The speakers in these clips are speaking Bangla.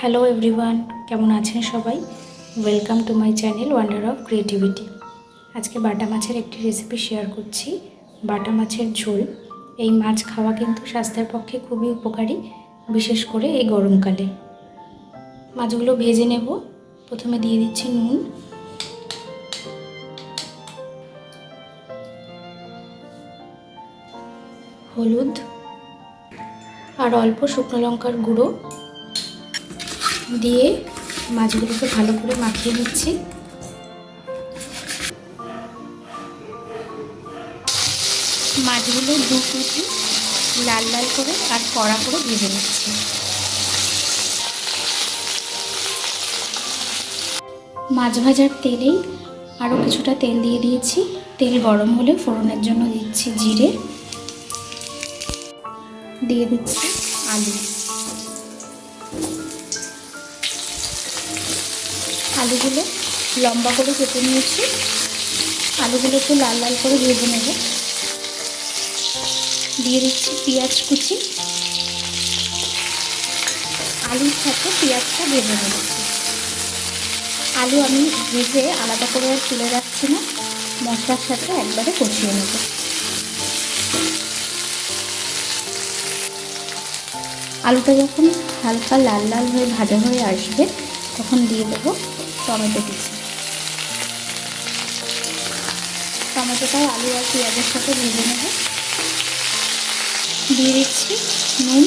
হ্যালো এভরিওয়ান, কেমন আছেন সবাই? Welcome to my channel wonder of creativity. আজকে বাটা মাছের একটি রেসিপি শেয়ার করছি, বাটা মাছের ঝোল। এই মাছ খাওয়া কিন্তু স্বাস্থ্যের পক্ষে খুবই উপকারী, বিশেষ করে এই গরমকালে। মাছগুলো ভেজে নেব। প্রথমে দিয়ে দিচ্ছি নুন, হলুদ আর অল্প শুকনো লঙ্কার গুঁড়ো দিয়ে মাছগুলোকে ভালো করে মাখিয়ে নিচ্ছি। মাছগুলো দু পিঠে লাল লাল করে আর কড়া করে ভেজে নিচ্ছি। মাছ ভাজার তেলেই আরও কিছুটা তেল দিয়ে দিয়েছি। তেল গরম হলে ফোড়নের জন্য দিচ্ছি জিরে, দিয়ে দিচ্ছি আলু। আলুগুলো লম্বা করে কেটে নিয়েছি। আলুগুলো একটু লাল লাল করে ভেজে নেব। দিয়ে দিচ্ছি পেঁয়াজ কুচি। আলুর সাথে পেঁয়াজটা ভেজে নেব। আলু আমি ভেজে আলাদা করে আর তুলে রাখছি না, মশলার সাথে একবারে কষিয়ে নেব। আলুটা যখন হালকা লাল লাল হয়ে ভাজা হয়ে আসবে তখন দিয়ে দেবো টমেটো কুচি। টমেটোটাও আলু আর পেঁয়াজের সাথে ভেজে নেব। দিয়ে দিচ্ছি নুন,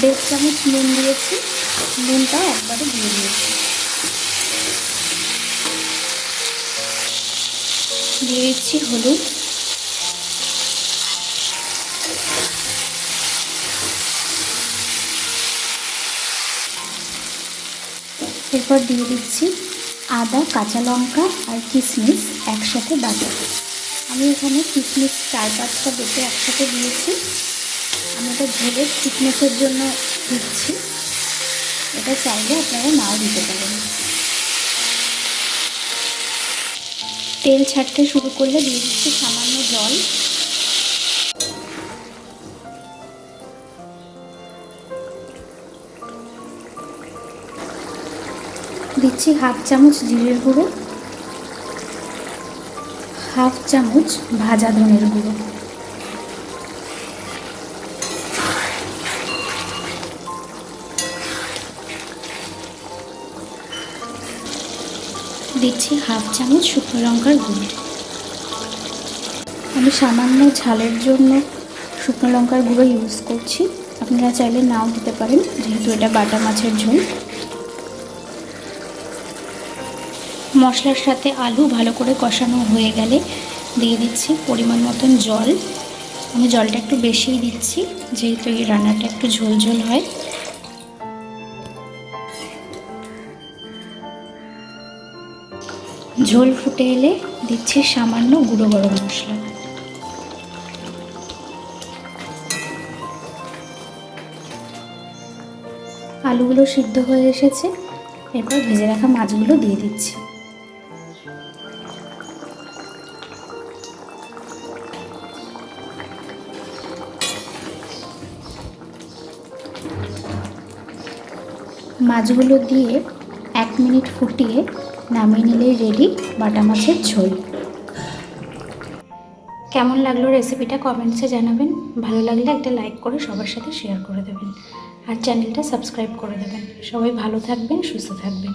1.5 চামচ নুন দিয়েছি। নুনটাও একবারে দিয়ে দিয়েছি। দিয়ে দিচ্ছি হলুদ, এরপর দিয়ে দিচ্ছি আদা, কাঁচা লঙ্কা আর কিশমিশ একসাথে বাটা। আমি এখানে কিশমিশ 4-5টা বেটে একসাথে দিয়েছি। আমি এটা ঝোলের থিকনেসের জন্য দিচ্ছি, এটা চাইলে আপনারা নাও দিতে পারেন। তেল ছাড়তে শুরু করলে দিয়ে দিচ্ছি সামান্য জল। দিচ্ছি 1/2 চামচ জিরের গুঁড়ো, 1/2 চামচ ভাজা ধনের গুঁড়ো। দিচ্ছি 1/2 চামচ শুকনো লঙ্কার গুঁড়ো। আমি সামান্য ঝালের জন্য শুকনো লঙ্কার গুঁড়ো ইউজ করছি, আপনারা চাইলে নাও দিতে পারেন, যেহেতু এটা বাটা মাছের ঝোল। মশলার সাথে আলু ভালো করে কষানো হয়ে গেলে দিয়ে দিচ্ছি পরিমাণ মতন জল। আমি জলটা একটু বেশিই দিচ্ছি, যেহেতু এই রান্নাটা একটু ঝোল ঝোল হয়। ঝোল ফুটে এলে দিচ্ছি সামান্য গুঁড়ো গরম মশলা। আলুগুলো সিদ্ধ হয়ে এসেছে, এরপর ভেজে রাখা মাছগুলো দিয়ে দিচ্ছি। মাছগুলো দিয়ে 1 মিনিট ফুটিয়ে নামিয়ে নিলেই রেডি বাটা মাছের ঝোল। কেমন লাগলো রেসিপিটা কমেন্টসে জানাবেন। ভালো লাগলে একটা লাইক করে সবার সাথে শেয়ার করে দেবেন আর চ্যানেলটা সাবস্ক্রাইব করে দেবেন। সবাই ভালো থাকবেন, সুস্থ থাকবেন।